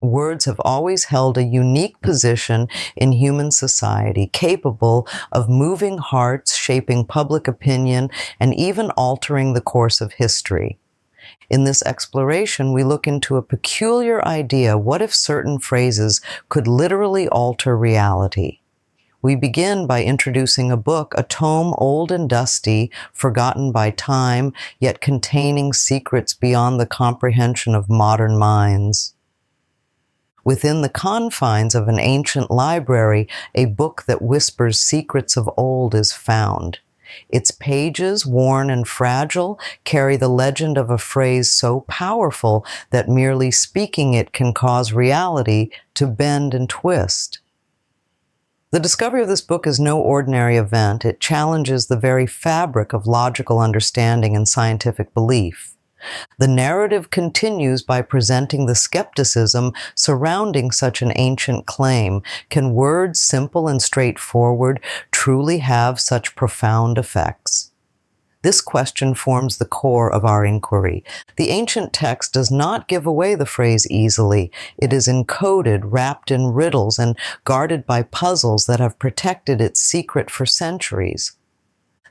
Words have always held a unique position in human society, capable of moving hearts, shaping public opinion, and even altering the course of history. In this exploration, we look into a peculiar idea: what if certain phrases could literally alter reality? We begin by introducing a book, a tome old and dusty, forgotten by time, yet containing secrets beyond the comprehension of modern minds. Within the confines of an ancient library, a book that whispers secrets of old is found. Its pages, worn and fragile, carry the legend of a phrase so powerful that merely speaking it can cause reality to bend and twist. The discovery of this book is no ordinary event. It challenges the very fabric of logical understanding and scientific belief. The narrative continues by presenting the skepticism surrounding such an ancient claim. Can words, simple and straightforward, truly have such profound effects? This question forms the core of our inquiry. The ancient text does not give away the phrase easily. It is encoded, wrapped in riddles, and guarded by puzzles that have protected its secret for centuries.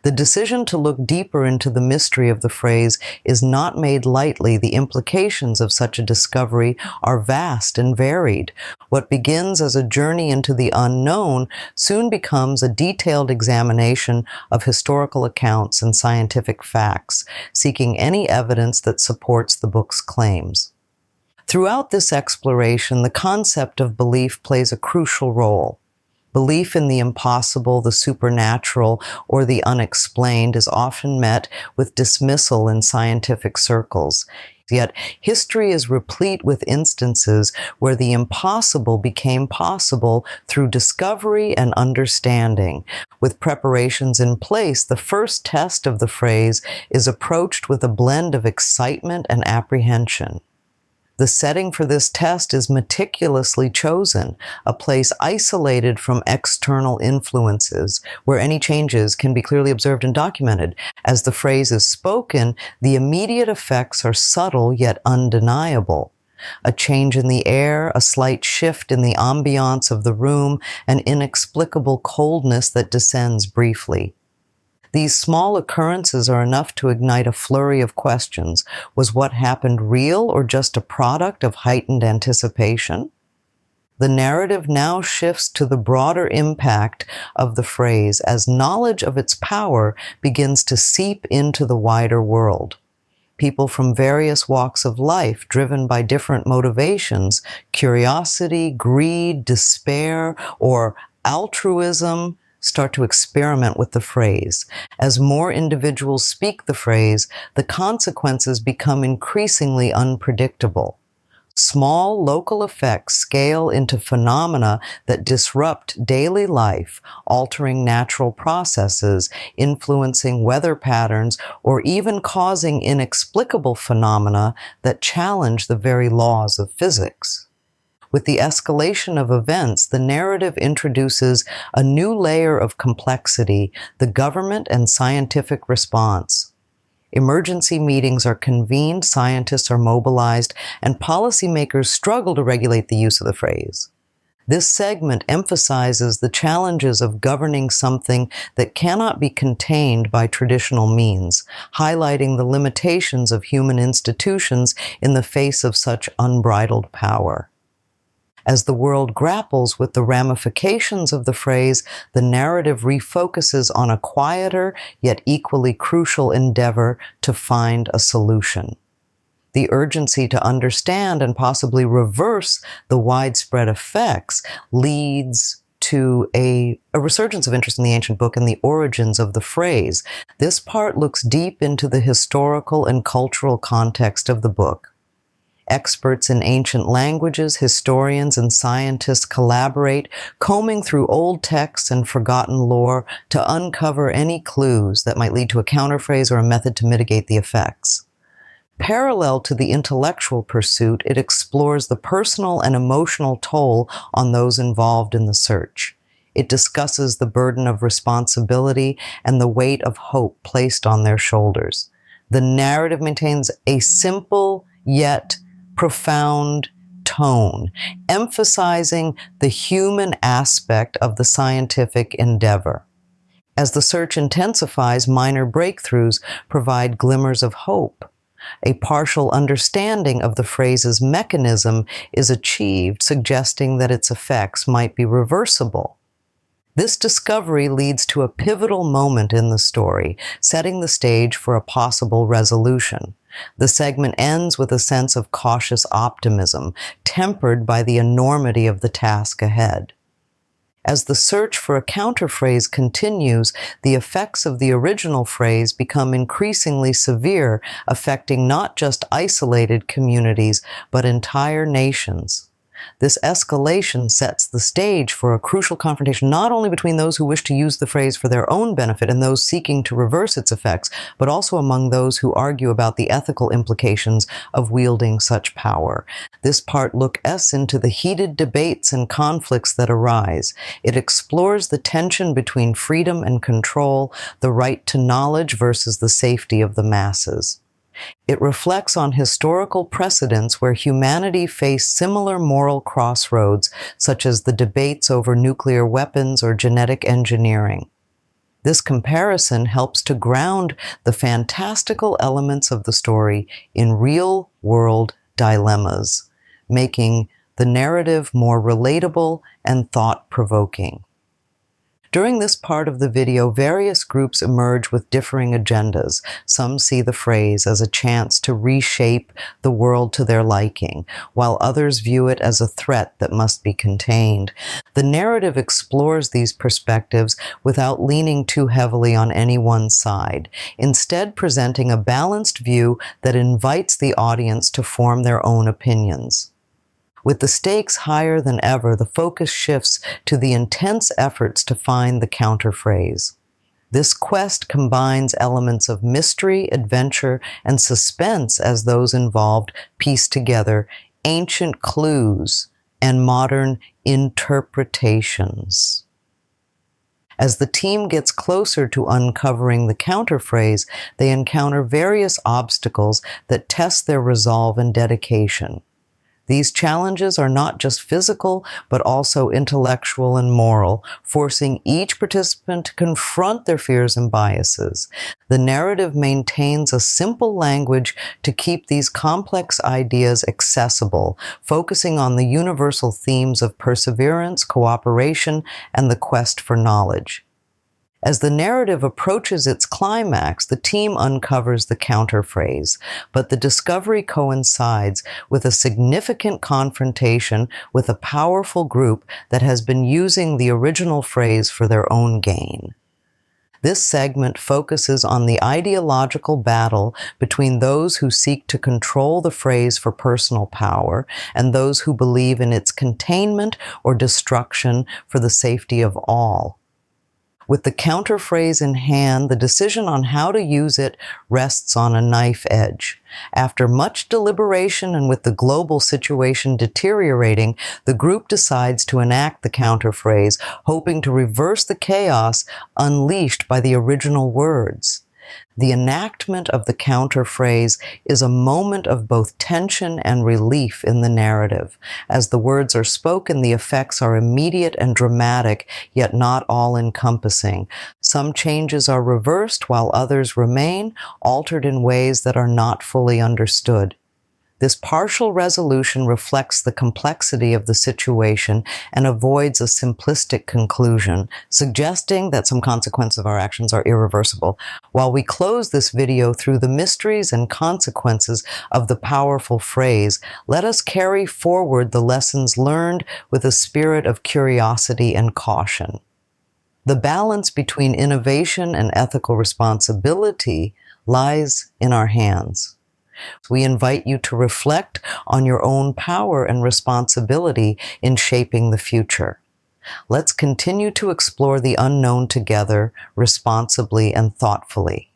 The decision to look deeper into the mystery of the phrase is not made lightly. The implications of such a discovery are vast and varied. What begins as a journey into the unknown soon becomes a detailed examination of historical accounts and scientific facts, seeking any evidence that supports the book's claims. Throughout this exploration, the concept of belief plays a crucial role. Belief in the impossible, the supernatural, or the unexplained is often met with dismissal in scientific circles. Yet, history is replete with instances where the impossible became possible through discovery and understanding. With preparations in place, the first test of the phrase is approached with a blend of excitement and apprehension. The setting for this test is meticulously chosen, a place isolated from external influences, where any changes can be clearly observed and documented. As the phrase is spoken, the immediate effects are subtle yet undeniable. A change in the air, a slight shift in the ambiance of the room, an inexplicable coldness that descends briefly. These small occurrences are enough to ignite a flurry of questions. Was what happened real or just a product of heightened anticipation? The narrative now shifts to the broader impact of the phrase as knowledge of its power begins to seep into the wider world. People from various walks of life, driven by different motivations, curiosity, greed, despair, or altruism, start to experiment with the phrase. As more individuals speak the phrase, the consequences become increasingly unpredictable. Small local effects scale into phenomena that disrupt daily life, altering natural processes, influencing weather patterns, or even causing inexplicable phenomena that challenge the very laws of physics. With the escalation of events, the narrative introduces a new layer of complexity: the government and scientific response. Emergency meetings are convened, scientists are mobilized, and policymakers struggle to regulate the use of the phrase. This segment emphasizes the challenges of governing something that cannot be contained by traditional means, highlighting the limitations of human institutions in the face of such unbridled power. As the world grapples with the ramifications of the phrase, the narrative refocuses on a quieter yet equally crucial endeavor to find a solution. The urgency to understand and possibly reverse the widespread effects leads to a resurgence of interest in the ancient book and the origins of the phrase. This part looks deep into the historical and cultural context of the book. Experts in ancient languages, historians, and scientists collaborate, combing through old texts and forgotten lore to uncover any clues that might lead to a counterphrase or a method to mitigate the effects. Parallel to the intellectual pursuit, it explores the personal and emotional toll on those involved in the search. It discusses the burden of responsibility and the weight of hope placed on their shoulders. The narrative maintains a simple yet profound tone, emphasizing the human aspect of the scientific endeavor. As the search intensifies, minor breakthroughs provide glimmers of hope. A partial understanding of the phrase's mechanism is achieved, suggesting that its effects might be reversible. This discovery leads to a pivotal moment in the story, setting the stage for a possible resolution. The segment ends with a sense of cautious optimism, tempered by the enormity of the task ahead. As the search for a counterphrase continues, the effects of the original phrase become increasingly severe, affecting not just isolated communities, but entire nations. This escalation sets the stage for a crucial confrontation not only between those who wish to use the phrase for their own benefit and those seeking to reverse its effects, but also among those who argue about the ethical implications of wielding such power. This part looks into the heated debates and conflicts that arise. It explores the tension between freedom and control, the right to knowledge versus the safety of the masses. It reflects on historical precedents where humanity faced similar moral crossroads, such as the debates over nuclear weapons or genetic engineering. This comparison helps to ground the fantastical elements of the story in real-world dilemmas, making the narrative more relatable and thought-provoking. During this part of the video, various groups emerge with differing agendas. Some see the phrase as a chance to reshape the world to their liking, while others view it as a threat that must be contained. The narrative explores these perspectives without leaning too heavily on any one side, instead presenting a balanced view that invites the audience to form their own opinions. With the stakes higher than ever, the focus shifts to the intense efforts to find the counterphrase. This quest combines elements of mystery, adventure, and suspense as those involved piece together ancient clues and modern interpretations. As the team gets closer to uncovering the counterphrase, they encounter various obstacles that test their resolve and dedication. These challenges are not just physical, but also intellectual and moral, forcing each participant to confront their fears and biases. The narrative maintains a simple language to keep these complex ideas accessible, focusing on the universal themes of perseverance, cooperation, and the quest for knowledge. As the narrative approaches its climax, the team uncovers the counterphrase, but the discovery coincides with a significant confrontation with a powerful group that has been using the original phrase for their own gain. This segment focuses on the ideological battle between those who seek to control the phrase for personal power and those who believe in its containment or destruction for the safety of all. With the counterphrase in hand, the decision on how to use it rests on a knife edge. After much deliberation and with the global situation deteriorating, the group decides to enact the counterphrase, hoping to reverse the chaos unleashed by the original words. The enactment of the counterphrase is a moment of both tension and relief in the narrative. As the words are spoken, the effects are immediate and dramatic, yet not all-encompassing. Some changes are reversed while others remain, altered in ways that are not fully understood. This partial resolution reflects the complexity of the situation and avoids a simplistic conclusion, suggesting that some consequences of our actions are irreversible. While we close this video through the mysteries and consequences of the powerful phrase, let us carry forward the lessons learned with a spirit of curiosity and caution. The balance between innovation and ethical responsibility lies in our hands. We invite you to reflect on your own power and responsibility in shaping the future. Let's continue to explore the unknown together, responsibly and thoughtfully.